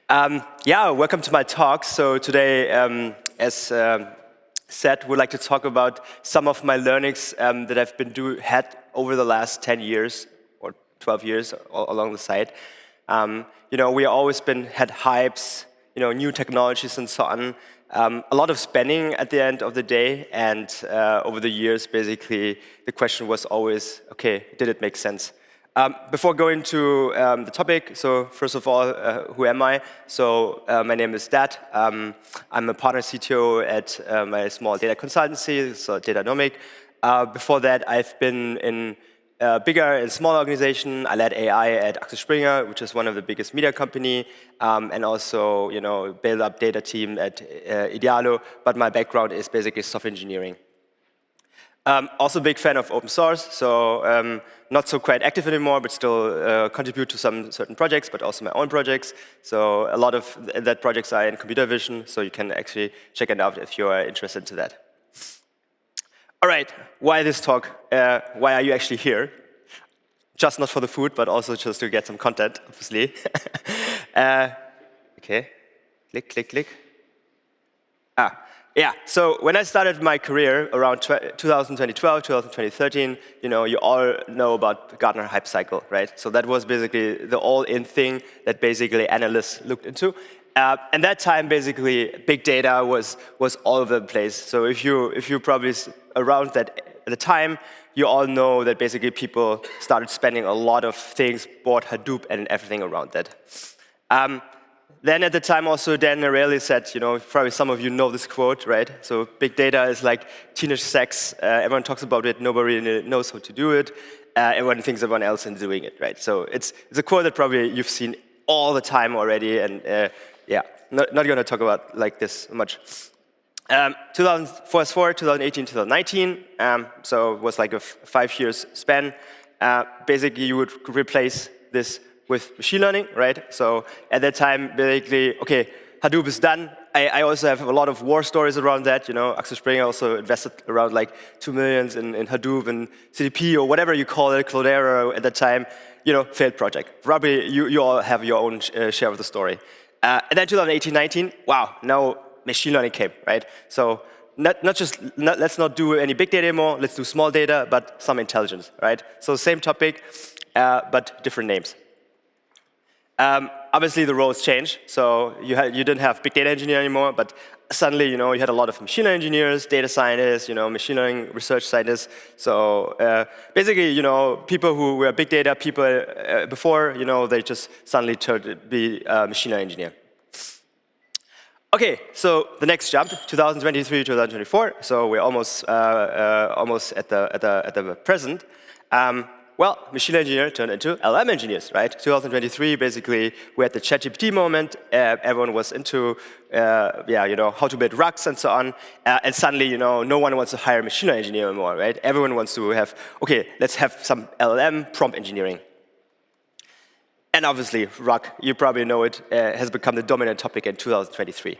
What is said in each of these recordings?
Yeah, welcome to my talk. So today, as said, we'd like to talk about some of my learnings that I've had over the last 10 years or 12 years along the side. We always had hypes, new technologies and so on. A lot of spending at the end of the day, and over the years, basically, the question was always, okay, did it make sense? Before going to the topic, so first of all, who am I? So my name is Dat. I'm a partner CTO at my small data consultancy, so DATANOMIQ. Before that, I've been in bigger and smaller organization. I led AI at Axel Springer, which is one of the biggest media company, and also built up data team at Idealo. But my background is basically software engineering. Also a big fan of open source, so not so quite active anymore, but still contribute to some certain projects, but also my own projects. So a lot of that projects are in computer vision, so you can actually check it out if you are interested in that. All right, why this talk? Why are you actually here? Just not for the food, but also just to get some content, obviously. Okay, click, click, click. Yeah, so when I started my career around 2012, 2013, you all know about Gartner hype cycle, right? So that was basically the all-in thing that basically analysts looked into. And that time, basically, big data was all over the place. So if you probably around that at the time, you all know that basically people started spending a lot of things, bought Hadoop and everything around that. Then at the time also, Dan Ariely said, probably some of you know this quote, right? So big data is like teenage sex. Everyone talks about it. Nobody really knows how to do it. Everyone thinks everyone else is doing it, right? So it's a quote that probably you've seen all the time already. And yeah, not going to talk about like this much. 2004, 2018, 2019. So it was like a 5 years span. Basically, you would replace this with machine learning, right? So at that time, basically, okay, Hadoop is done. I also have a lot of war stories around that. Axel Springer also invested around like 2 million in Hadoop and CDP or whatever you call it, Cloudera at that time, failed project. Probably you all have your own share of the story. And then 2018, 19, wow, now machine learning came, right? So let's not do any big data anymore. Let's do small data, but some intelligence, right? So same topic, but different names. Obviously, the roles changed. So you didn't have big data engineer anymore, but suddenly, you had a lot of machine learning engineers, data scientists, machine learning research scientists. So basically, people who were big data people before, they just suddenly turned to be a machine learning engineer. Okay, so the next jump, 2023, 2024. So we're almost at the present. Well, machine engineer turned into LM engineers, right? 2023, basically, we had the ChatGPT moment. Everyone was into, how to build RAGs and so on. And suddenly, no one wants to hire a machine learning engineer anymore, right? Everyone wants to have, okay, let's have some LLM prompt engineering. And obviously, RAG, you probably know it, has become the dominant topic in 2023.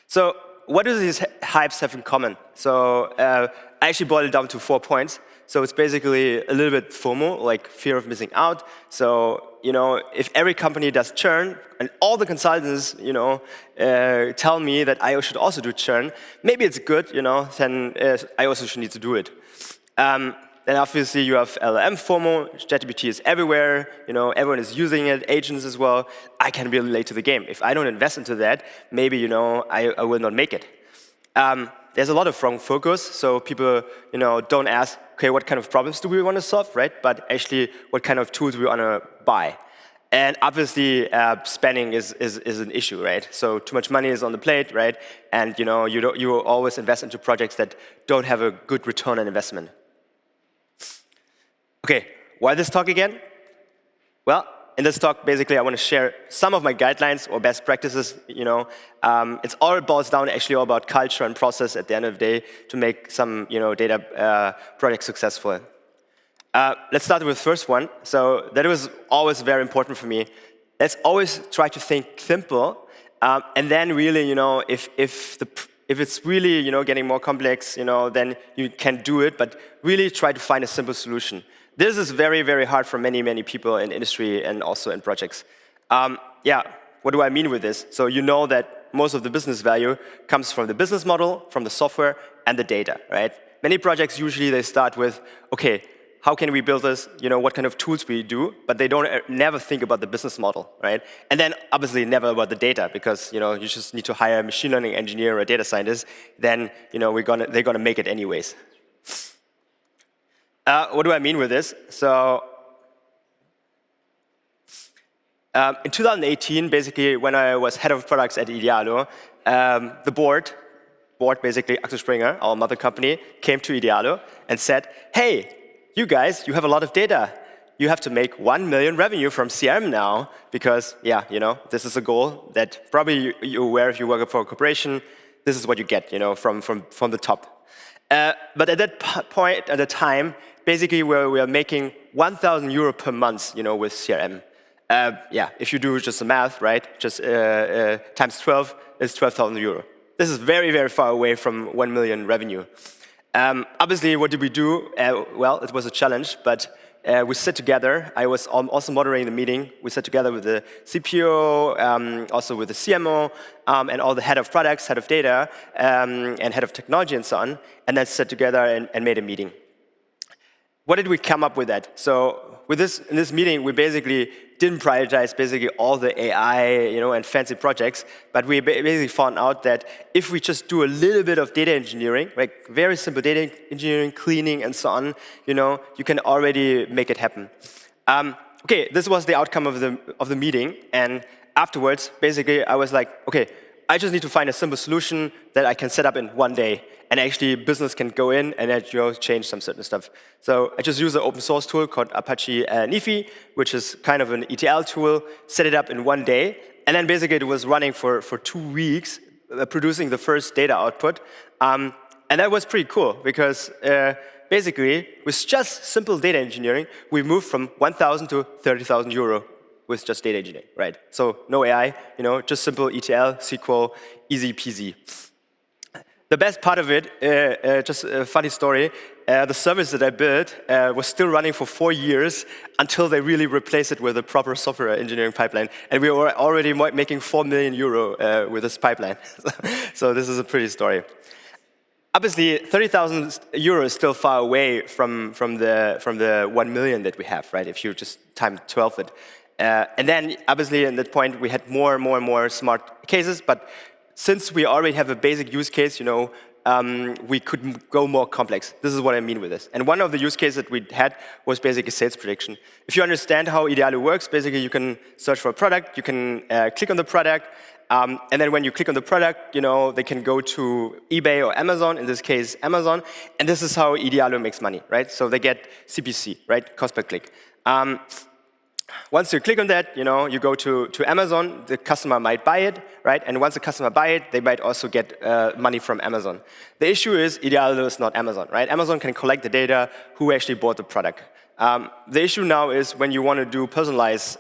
So what do these hypes have in common? So I actually boiled it down to 4 points. So it's basically a little bit FOMO, like fear of missing out. So, if every company does churn, and all the consultants, tell me that I should also do churn, maybe it's good, then I also should need to do it. Then obviously you have LLM FOMO, ChatGPT is everywhere, everyone is using it, agents as well. I can be late to the game. If I don't invest into that, maybe, I will not make it. There's a lot of wrong focus, so people, don't ask, okay, what kind of problems do we want to solve, right? But actually, what kind of tools do we want to buy? And obviously, spending is an issue, right? So too much money is on the plate, right? And you always invest into projects that don't have a good return on investment. Okay, why this talk again? Well, in this talk, basically, I want to share some of my guidelines or best practices. It's all boils down actually all about culture and process at the end of the day to make some data projects successful. Let's start with the first one. So that was always very important for me. Let's always try to think simple, and then really, if it's really getting more complex, then you can do it. But really try to find a simple solution. This is very, very hard for many, many people in industry and also in projects. yeah, what do I mean with this? So you know that most of the business value comes from the business model, from the software, and the data, right? Many projects usually they start with, okay, how can we build this? You know, what kind of tools we do, but they don't never think about the business model, right? And then obviously never about the data, because you know you just need to hire a machine learning engineer or a data scientist. Then you know they're gonna make it anyways. What do I mean with this? So in 2018, basically when I was head of products at Idealo, the board basically Axel Springer, our mother company, came to Idealo and said, hey, you guys, you have a lot of data. You have to make 1 million revenue from CRM now, because, yeah, you know, this is a goal that probably you're aware if you work for a corporation, this is what you get, you know, from the top. But at that point, at the time, basically we are making 1,000 euro per month, you know, with CRM. Yeah, if you do just the math, right, just times 12 is 12,000 euro. This is very, very far away from 1 million revenue. Obviously, what did we do? Well, it was a challenge, but we sat together. I was also moderating the meeting. We sat together with the CPO, also with the CMO, and all the head of products, head of data, and head of technology and so on, and then sat together and made a meeting. What did we come up with that? So in this meeting, we basically didn't prioritize basically all the AI, you know, and fancy projects, but we basically found out that if we just do a little bit of data engineering, like very simple data engineering, cleaning, and so on, you know, you can already make it happen. Okay, this was the outcome of the meeting, and afterwards, basically, I was like, okay, I just need to find a simple solution that I can set up in one day, and actually business can go in and you know, change some certain stuff. So I just use an open source tool called Apache Nifi, which is kind of an ETL tool, set it up in one day, and then basically it was running for 2 weeks, producing the first data output. And that was pretty cool, because basically, with just simple data engineering, we moved from 1,000 to 30,000 euro with just data engineering, right? So no AI, you know, just simple ETL, SQL, easy peasy. The best part of it, just a funny story, the service that I built was still running for 4 years until they really replaced it with a proper software engineering pipeline. And we were already making 4 million euro with this pipeline. So this is a pretty story. Obviously, 30,000 euro is still far away from the 1 million that we have, right? If you just time 12 it. And then, obviously, at that point, we had more and more smart cases, but since we already have a basic use case, you know, we could go more complex. This is what I mean with this. And one of the use cases that we had was basically sales prediction. If you understand how Idealo works, basically you can search for a product, you can click on the product, and then when you click on the product, you know, they can go to eBay or Amazon, in this case, Amazon, and this is how Idealo makes money, right? So they get CPC, right, cost per click. Once you click on that, you know, you go to Amazon, the customer might buy it, right? And once the customer buy it, they might also get money from Amazon. The issue is Idealo is not Amazon, right? Amazon can collect the data who actually bought the product. The issue now is when you want to do personalized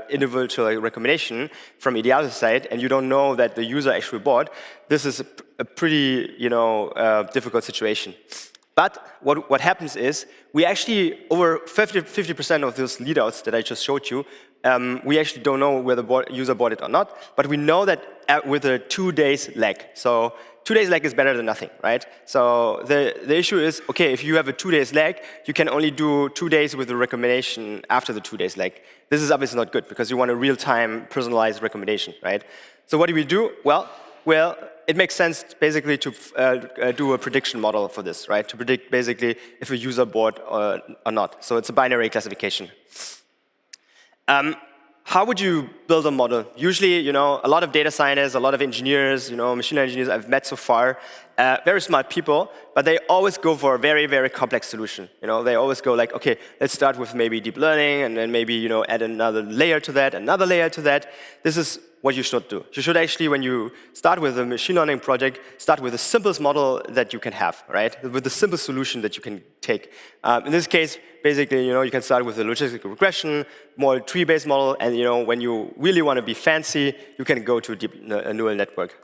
individual recommendation from Idealo's side and you don't know that the user actually bought, this is a pretty, you know, difficult situation. But what happens is, we actually, over 50% of those lead outs that I just showed you, we actually don't know whether the user bought it or not, but we know that with a 2 days lag. So 2 days lag is better than nothing, right? So the issue is, okay, if you have a 2 days lag, you can only do 2 days with the recommendation after the 2 days lag. This is obviously not good, because you want a real-time personalized recommendation, right? So what do we do? Well, it makes sense basically to do a prediction model for this, right? To predict basically if a user bought or not. So it's a binary classification. How would you build a model? Usually, you know, a lot of data scientists, a lot of engineers, you know, machine learning engineers I've met so far, very smart people, but they always go for a very, very complex solution. You know, they always go like, okay, let's start with maybe deep learning, and then maybe, you know, add another layer to that, another layer to that. This is what you should do. You should actually, when you start with a machine learning project, start with the simplest model that you can have, right? With the simplest solution that you can take. In this case, basically, you know, you can start with a logistic regression, more tree-based model, and you know, when you really want to be fancy, you can go to a neural network.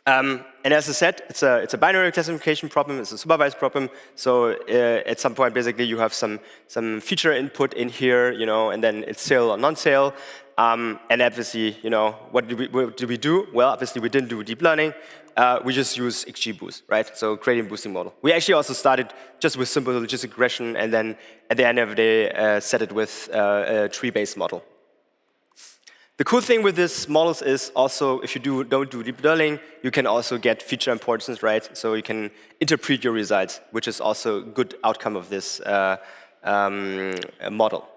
And as I said, it's a binary classification problem, it's a supervised problem, so at some point, basically, you have some feature input in here, you know, and then it's sale or non-sale. And obviously, what did we do? Well, obviously, we didn't do deep learning. We just use XGBoost, right? So gradient boosting model. We actually also started just with simple logistic regression, and then at the end of the day, set it with a tree-based model. The cool thing with these models is also, if you don't do deep learning, you can also get feature importance, right? So you can interpret your results, which is also a good outcome of this model.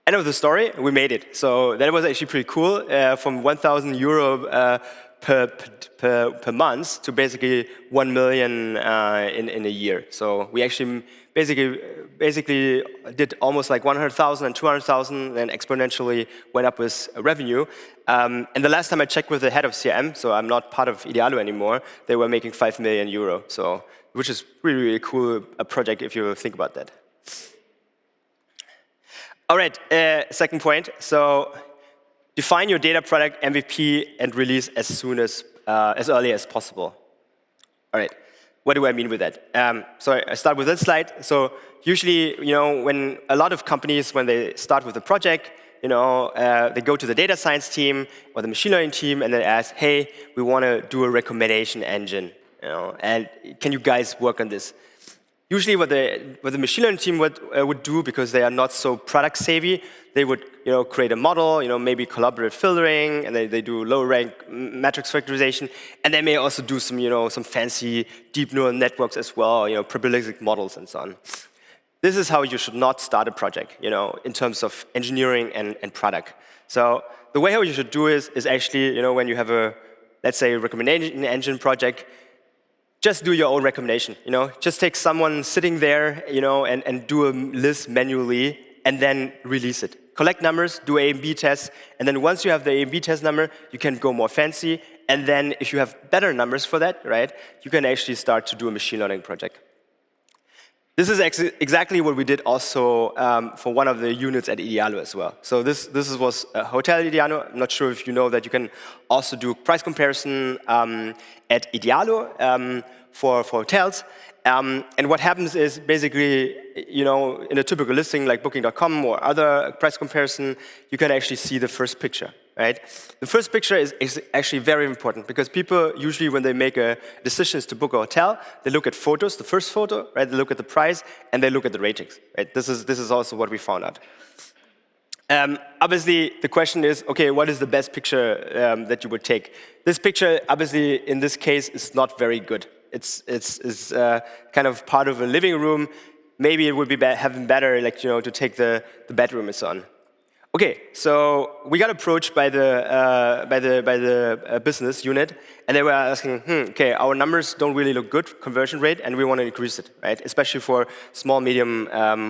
End of the story, we made it. So that was actually pretty cool. From 1,000 euro per month to basically 1 million in a year. So we actually basically did almost like 100,000 and 200,000, and exponentially went up with revenue. And the last time I checked with the head of CRM, so I'm not part of Idealo anymore, they were making 5 million euro. So, which is really, really cool project if you think about that. All right, second point. So define your data product MVP and release as early as possible. All right, what do I mean with that? So I start with this slide. So usually, when a lot of companies, when they start with a project, they go to the data science team or the machine learning team and they ask, hey, we want to do a recommendation engine, and can you guys work on this? Usually what the machine learning team would do, because they are not so product savvy, they would create a model, maybe collaborative filtering, and they do low rank matrix factorization, and they may also do some fancy deep neural networks as well, probabilistic models and so on. This is how you should not start a project, in terms of engineering and product. So the way how you should do is actually, when you have a, let's say, a recommendation engine project, just do your own recommendation, Just take someone sitting there, and do a list manually, and then release it. Collect numbers, do A/B tests, and then once you have the A/B test number, you can go more fancy, and then if you have better numbers for that, right, you can actually start to do a machine learning project. This is exactly what we did also for one of the units at Idealo as well. So this was a hotel at Idealo. I'm not sure if you know that you can also do price comparison at Idealo for hotels. And what happens is basically, in a typical listing like Booking.com or other price comparison, you can actually see the first picture, right? The first picture is actually very important because people usually, when they make decisions to book a hotel, they look at photos, the first photo, right? They look at the price and they look at the ratings, right? This is also what we found out. Obviously, the question is, okay, what is the best picture that you would take? This picture, obviously, in this case, is not very good. It's kind of part of a living room. Maybe it would be having better, to take the bedroom and so on. Okay, so we got approached by the business unit, and they were asking, okay, our numbers don't really look good, conversion rate, and we want to increase it, right? Especially for small, medium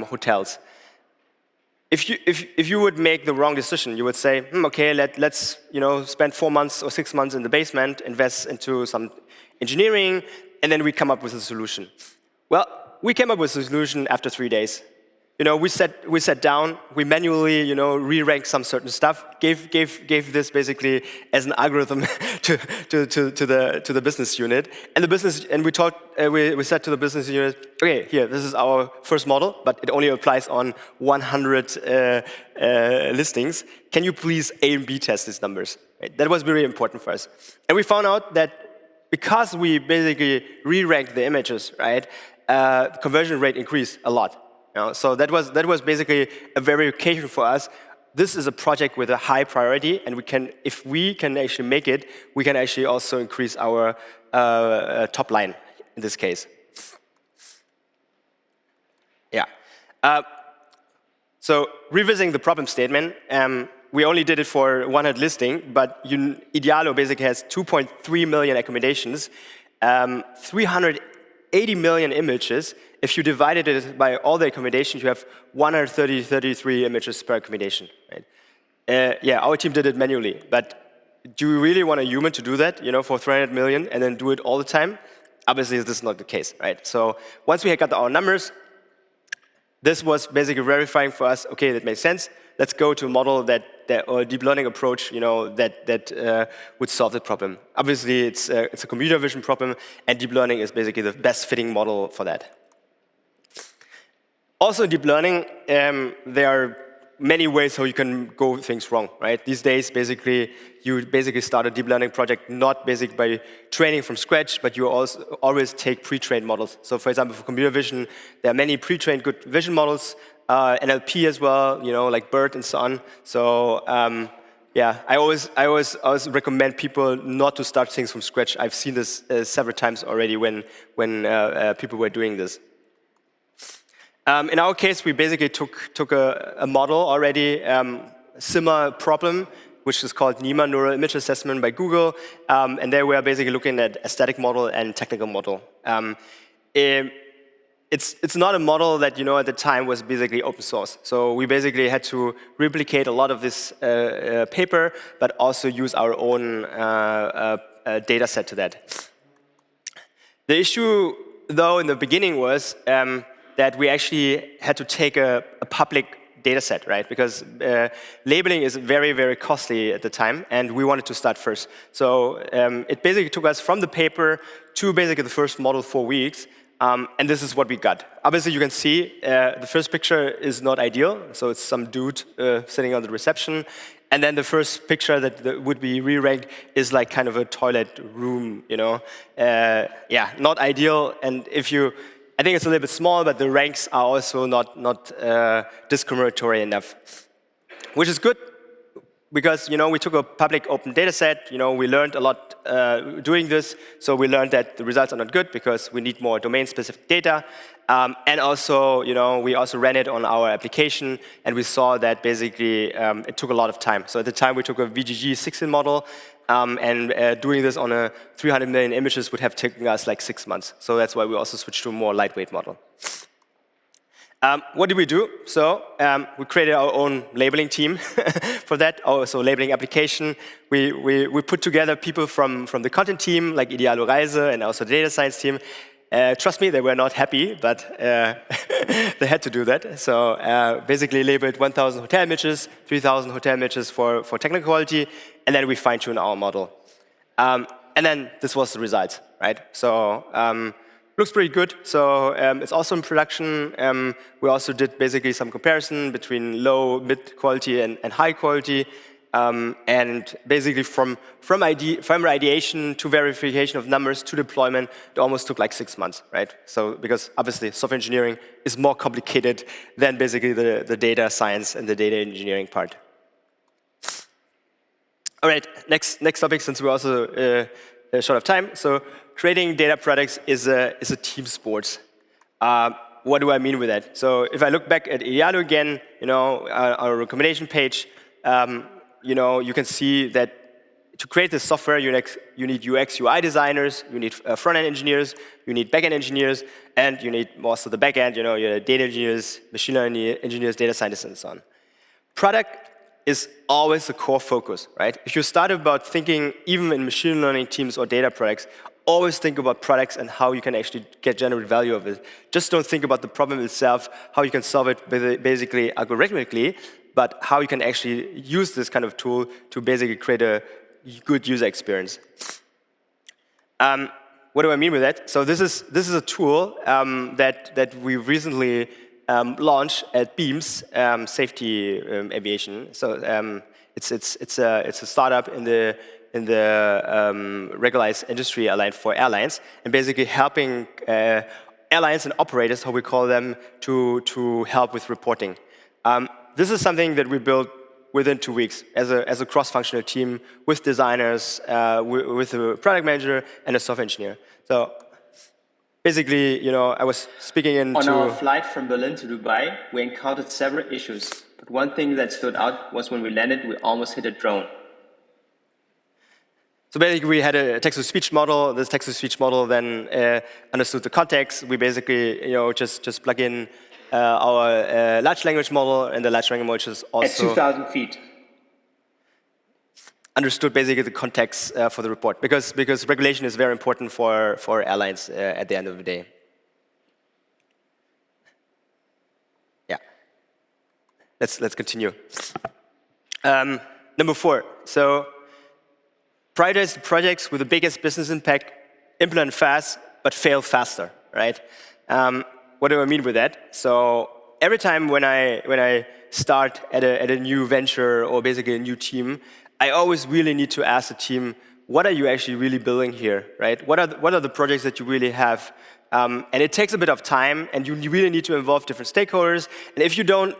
hotels. If you would make the wrong decision, you would say, okay, let's spend 4 months or 6 months in the basement, invest into some engineering, and then we come up with a solution. Well, we came up with a solution after 3 days. We sat down, we manually, re-ranked some certain stuff, gave this basically as an algorithm to the business unit, and we said to the business unit, okay, here, this is our first model, but it only applies on 100 listings. Can you please A and B test these numbers? Right? That was very important for us, and we found out that because we basically re-ranked the images, right, conversion rate increased a lot. So that was basically a verification for us. This is a project with a high priority, and if we can actually make it, we can actually also increase our top line in this case. Yeah. So revisiting the problem statement, we only did it for 100 listing, but Idealo basically has 2.3 million accommodations, 380 million images. If you divided it by all the accommodations, you have 133 images per accommodation. Right? Yeah, our team did it manually, but do you really want a human to do that, for 300 million and then do it all the time? Obviously, this is not the case, right? So once we got our numbers, this was basically verifying for us, okay, that makes sense. Let's go to a model or a deep learning approach, that would solve the problem. Obviously, it's a computer vision problem, and deep learning is basically the best fitting model for that. Also, in deep learning, there are many ways how you can go things wrong, right? These days, basically, you start a deep learning project not basically by training from scratch, but you also always take pre-trained models. So, for example, for computer vision, there are many pre-trained good vision models, NLP as well, like BERT and so on. So, yeah, I always recommend people not to start things from scratch. I've seen this several times already when people were doing this. In our case, we basically took a model already, similar problem, which is called NIMA, Neural Image Assessment by Google, and there we are basically looking at a static model and technical model. It's not a model that at the time was basically open source. So we basically had to replicate a lot of this paper, but also use our own data set to that. The issue, though, in the beginning was that we actually had to take a public data set, right? Because labeling is very, very costly at the time, and we wanted to start first. So it basically took us from the paper to basically the first model 4 weeks, and this is what we got. Obviously, you can see the first picture is not ideal, so it's some dude sitting on the reception, and then the first picture that would be re-ranked is like kind of a toilet room, yeah, not ideal, and I think it's a little bit small, but the ranks are also not discriminatory enough, which is good because we took a public open data set. We learned a lot doing this, so we learned that the results are not good because we need more domain-specific data, and also we also ran it on our application, and we saw that basically it took a lot of time. So at the time we took a VGG 16 model. And doing this on a 300 million images would have taken us like 6 months. So that's why we also switched to a more lightweight model. What did we do? So we created our own labeling team for that, also labeling application. We put together people from the content team, like Idealo Reise, and also the data science team. Trust me, they were not happy, but they had to do that. So basically labeled 1,000 hotel images, 3,000 hotel images for technical quality, and then we fine-tune our model. And then this was the result, right? So looks pretty good. So it's also in production. We also did basically some comparison between low, mid quality, and high quality. And basically from ideation to verification of numbers to deployment, it almost took like 6 months, right? So because obviously software engineering is more complicated than basically the data science and the data engineering part. All right, next topic, since we're also short of time. So creating data products is a team sport. What do I mean with that? So if I look back at Idealo again, our recommendation page, you can see that to create this software, you need UX, UI designers, you need front-end engineers, you need back-end engineers, and you need also the back-end, your data engineers, machine learning engineers, data scientists, and so on. Product is always the core focus, right? If you start about thinking, even in machine learning teams or data products, always think about products and how you can actually get generate value of it. Just don't think about the problem itself, how you can solve it basically algorithmically, but how you can actually use this kind of tool to basically create a good user experience. What do I mean with that? So this is a tool that we recently launched at Beams, Safety Aviation. So it's a startup in the regularized industry aligned for airlines, and basically helping airlines and operators, how we call them, to help with reporting. This is something that we built within 2 weeks as a cross-functional team with designers, with a product manager and a software engineer. So basically, I was speaking into... On our flight from Berlin to Dubai, we encountered several issues. But one thing that stood out was when we landed, we almost hit a drone. So basically, we had a text-to-speech model. This text-to-speech model then understood the context. We basically, just plug in our large language model, and the large language model is also... At 2,000 feet. Understood basically the context for the report, because regulation is very important for airlines at the end of the day. Yeah. Let's continue. Number 4. So prioritize the projects with the biggest business impact, implement fast, but fail faster, right? What do I mean with that? So every time when I start at a new venture or basically a new team, I always really need to ask the team, what are you actually really building here, right? What are the projects that you really have? And it takes a bit of time, and you really need to involve different stakeholders. And if you don't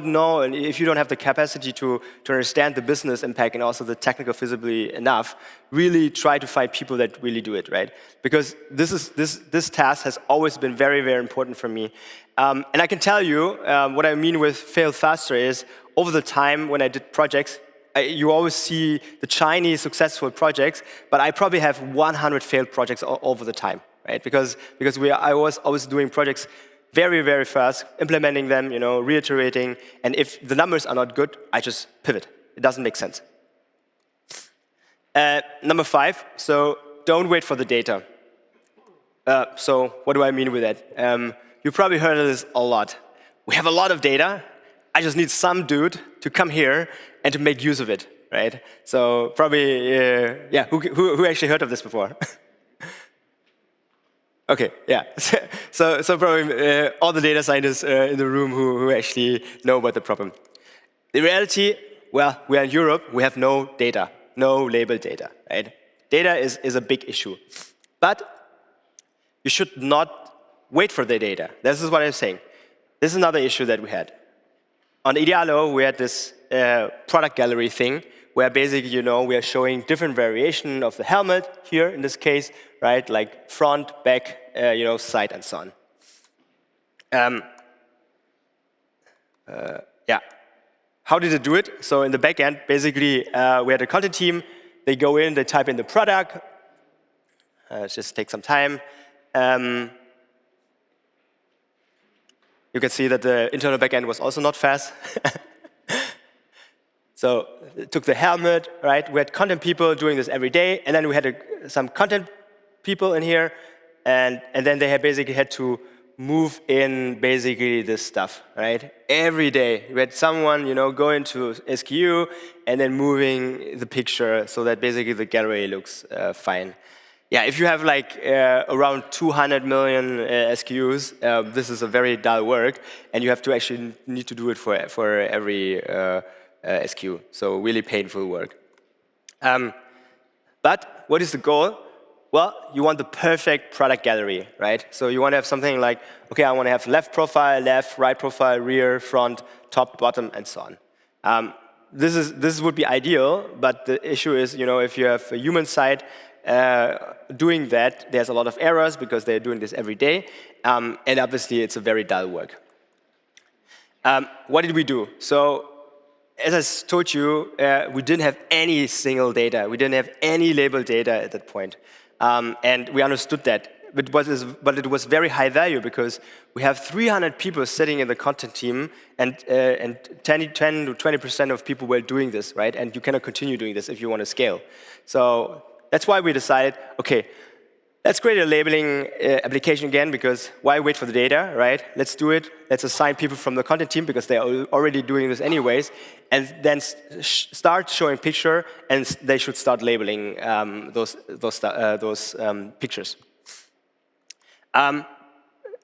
know, and if you don't have the capacity to understand the business impact and also the technical feasibility enough, really try to find people that really do it, right? Because this task has always been very, very important for me. And I can tell you what I mean with fail faster is over the time when I did projects, you always see the Chinese successful projects, but I probably have 100 failed projects over the time. Right? Because I was always doing projects very, very fast, implementing them, reiterating, and if the numbers are not good, I just pivot. It doesn't make sense. Number 5, so don't wait for the data. So what do I mean with that? You probably heard of this a lot. We have a lot of data. I just need some dude to come here and to make use of it, right? So probably, yeah, who actually heard of this before? Okay, yeah. So probably all the data scientists in the room who actually know about the problem. The reality, well, we are in Europe, we have no data, no labeled data, right? Data is a big issue. But you should not wait for the data. This is what I'm saying. This is another issue that we had. On Idealo, we had this product gallery thing, where basically, we are showing different variation of the helmet here in this case, right? Like front, back, side, and so on. Yeah. How did it do it? So in the back end, basically, we had a content team. They go in, they type in the product. Just take some time. You can see that the internal backend was also not fast. So it took the helmet, right? We had content people doing this every day, and then we had some content people in here, and then they basically had to move in basically this stuff, right? Every day we had someone, go into SKU and then moving the picture so that basically the gallery looks fine. Yeah, if you have like around 200 million SKUs, this is a very dull work, and you have to actually need to do it for every SKU. So really painful work. But what is the goal? Well, you want the perfect product gallery, right? So you want to have something like, okay, I want to have left profile, left, right profile, rear, front, top, bottom, and so on. This would be ideal, but the issue is, if you have a human side doing that, there's a lot of errors because they're doing this every day, and obviously it's a very dull work. What did we do? So, as I told you, we didn't have any single data. We didn't have any labeled data at that point. And we understood that. But it was very high value because we have 300 people sitting in the content team, and 10 to 20% of people were doing this, right? And you cannot continue doing this if you want to scale. So that's why we decided, okay, let's create a labeling application again, because why wait for the data, right? Let's do it. Let's assign people from the content team because they are already doing this anyways, and then start showing picture, and they should start labeling those pictures.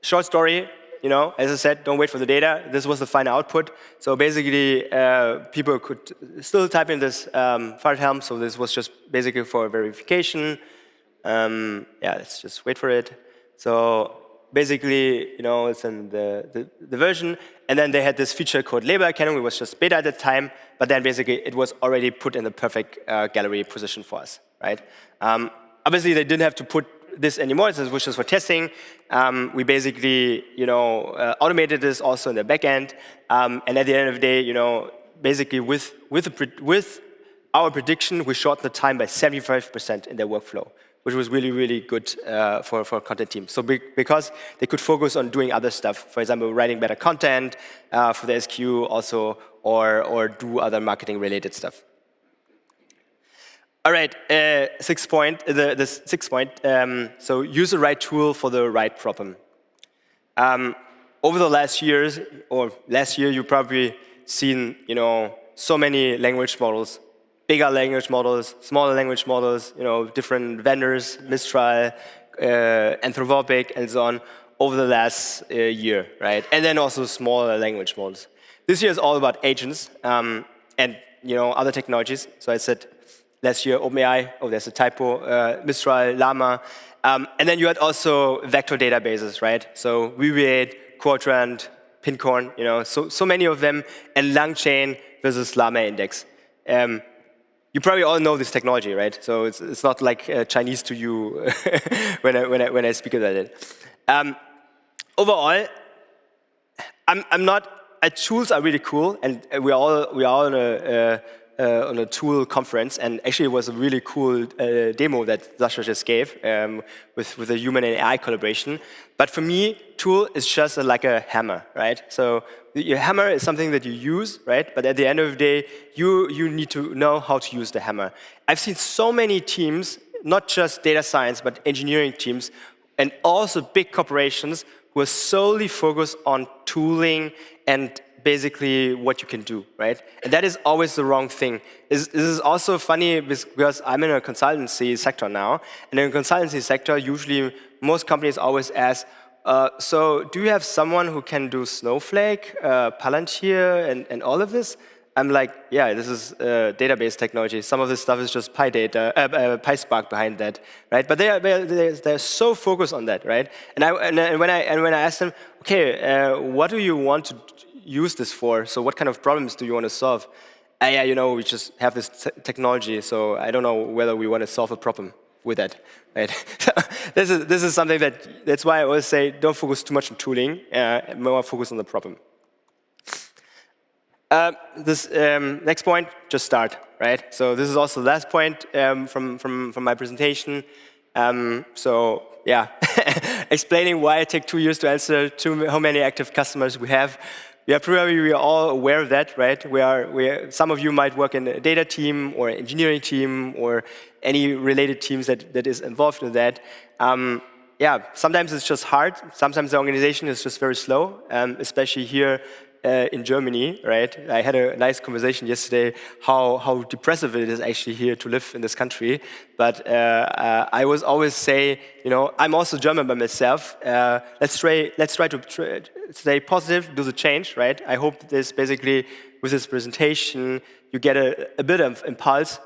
Short story, as I said, don't wait for the data. This was the final output. So basically, people could still type in this file helm. So this was just basically for verification. Yeah, let's just wait for it. So basically, it's in the version. And then they had this feature called label canon. It was just beta at the time. But then basically, it was already put in the perfect gallery position for us, right? Obviously, they didn't have to put this anymore. This was just for testing. We basically, automated this also in the back end. And at the end of the day, basically with our prediction, we shortened the time by 75% in their workflow, which was really, really good for content teams. So because they could focus on doing other stuff, for example, writing better content for the SQ also, or do other marketing-related stuff. All right, sixth point. So use the right tool for the right problem. Over the last years, or last year, you've probably seen, so many language models, bigger language models, smaller language models, different vendors, Mistral, Anthropic, and so on, over the last year, right? And then also smaller language models. This year is all about agents and other technologies. So I said last year OpenAI. Oh, there's a typo. Mistral, Llama, and then you had also vector databases, right? So VB8, Quadrant, Pincorn, so many of them, and LangChain versus Llama Index. You probably all know this technology, right? So it's not like Chinese to you when I speak about it. Overall, I'm not. Tools are really cool, and we are on a tool conference, and actually it was a really cool demo that Sasha just gave with a human and AI collaboration. But for me, tool is just like a hammer, right? So your hammer is something that you use, right? But at the end of the day, you need to know how to use the hammer. I've seen so many teams, not just data science, but engineering teams, and also big corporations who are solely focused on tooling and basically what you can do, right? And that is always the wrong thing. This is also funny because I'm in a consultancy sector now, and in the consultancy sector, usually most companies always ask, so do you have someone who can do Snowflake, Palantir, and all of this? I'm like, yeah, this is database technology. Some of this stuff is just PySpark behind that, right? But they're so focused on that, right? And when I asked them, okay, what do you want to use this for? So what kind of problems do you want to solve? Yeah, we just have this technology, so I don't know whether we want to solve a problem with that, right? this is something that's why I always say don't focus too much on tooling, more focus on the problem. This next point, just start, right? So this is also the last point from my presentation. So yeah, explaining why it takes 2 years to answer how many active customers we have. Yeah, probably we are all aware of that, right? Some of you might work in a data team or engineering team or any related teams that is involved in that. Yeah, sometimes it's just hard. Sometimes the organization is just very slow, especially here in Germany, right? I had a nice conversation yesterday how depressive it is actually here to live in this country. But I was always say, I'm also German by myself. Let's try to stay positive, do the change, right? I hope this basically with this presentation you get a bit of impulse,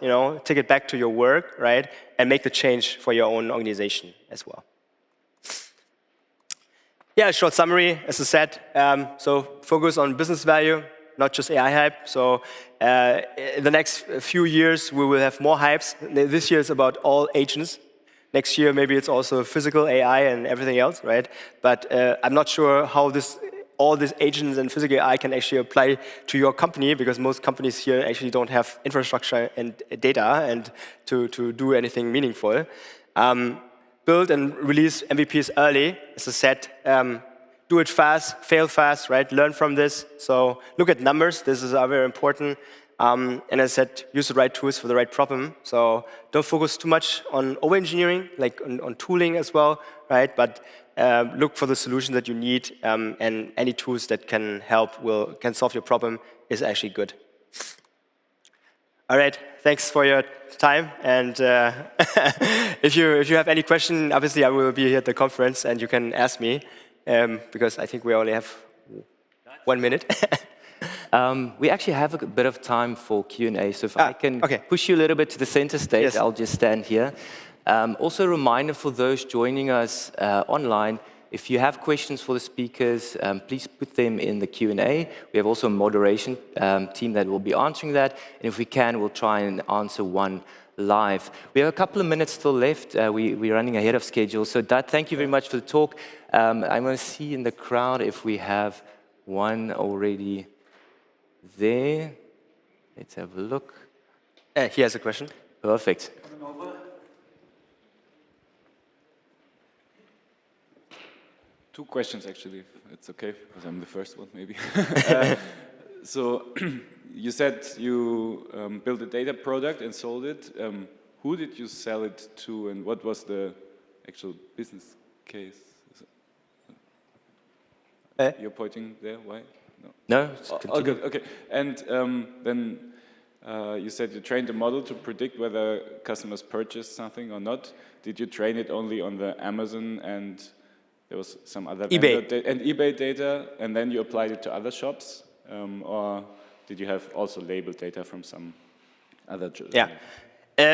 take it back to your work, right, and make the change for your own organization as well. Yeah, short summary, as I said, so focus on business value, not just AI hype. So in the next few years, we will have more hypes. This year is about all agents. Next year, maybe it's also physical AI and everything else, right? But I'm not sure how all these agents and physical AI can actually apply to your company, because most companies here actually don't have infrastructure and data and to do anything meaningful. Build and release MVPs early, as I said. Do it fast, fail fast, right? Learn from this. So look at numbers. This is very important. And as I said, use the right tools for the right problem. So don't focus too much on over-engineering, like on tooling as well, right? But look for the solution that you need, and any tools that can help can solve your problem is actually good. All right, thanks for your time. And if you have any question, obviously I will be here at the conference and you can ask me, because I think we only have 1 minute. We actually have a bit of time for Q&A, so if I can push you a little bit to the center stage, yes. I'll just stand here. Also a reminder for those joining us online, if you have questions for the speakers, please put them in the Q&A. We have also a moderation team that will be answering that. And if we can, we'll try and answer one live. We have a couple of minutes still left. We're running ahead of schedule. So Dat, thank you very much for the talk. I'm going to see in the crowd if we have one already there. Let's have a look. He has a question. Perfect. Two questions, actually, if it's okay, because I'm the first one, maybe. So you said you built a data product and sold it. Who did you sell it to, and what was the actual business case? You're pointing there, why? No, all good, okay. And then you said you trained a model to predict whether customers purchase something or not. Did you train it only on the Amazon and there was some other eBay. and eBay data, and then you applied it to other shops, or did you have also labeled data from some other? Yeah.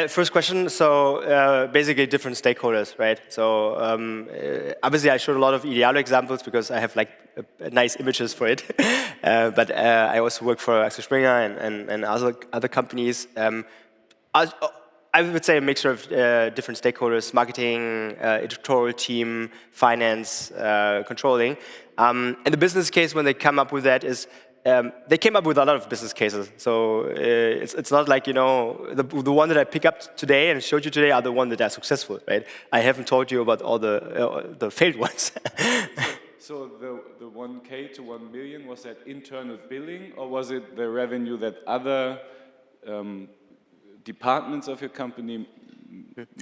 First question, so basically different stakeholders, right? So obviously I showed a lot of Idealo examples because I have like nice images for it. But I also work for Axel Springer and other companies. I would say a mixture of different stakeholders: marketing, editorial team, finance, controlling. And the business case when they come up with that is they came up with a lot of business cases. So it's not like, you know, the one that I pick up today and showed you today are the one that are successful, right? I haven't told you about all the failed ones. So the 1K to 1 million, was that internal billing, or was it the revenue that other departments of your company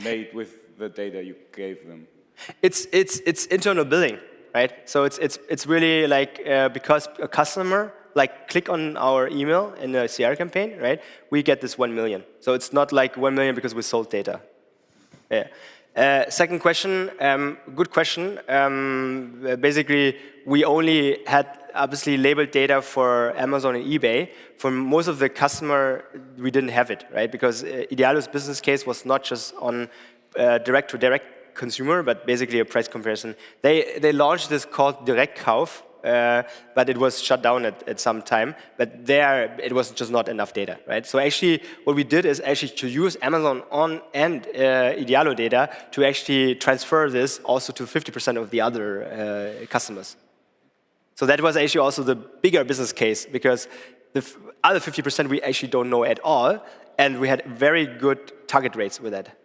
made with the data you gave them? It's internal billing, right? So it's really like because a customer like click on our email in a CR campaign, right? We get this 1 million. So it's not like 1 million because we sold data. Yeah. Second question, good question. Basically, we only had obviously labeled data for Amazon and eBay. For most of the customer, we didn't have it, right? Because Idealo's business case was not just on direct-to-direct consumer, but basically a price comparison. They launched this called Direktkauf, but it was shut down at some time. But there, it was just not enough data, right? So actually, what we did is actually to use Amazon and Idealo data to actually transfer this also to 50% of the other customers. So that was actually also the bigger business case, because the other 50% we actually don't know at all, and we had very good target rates with that.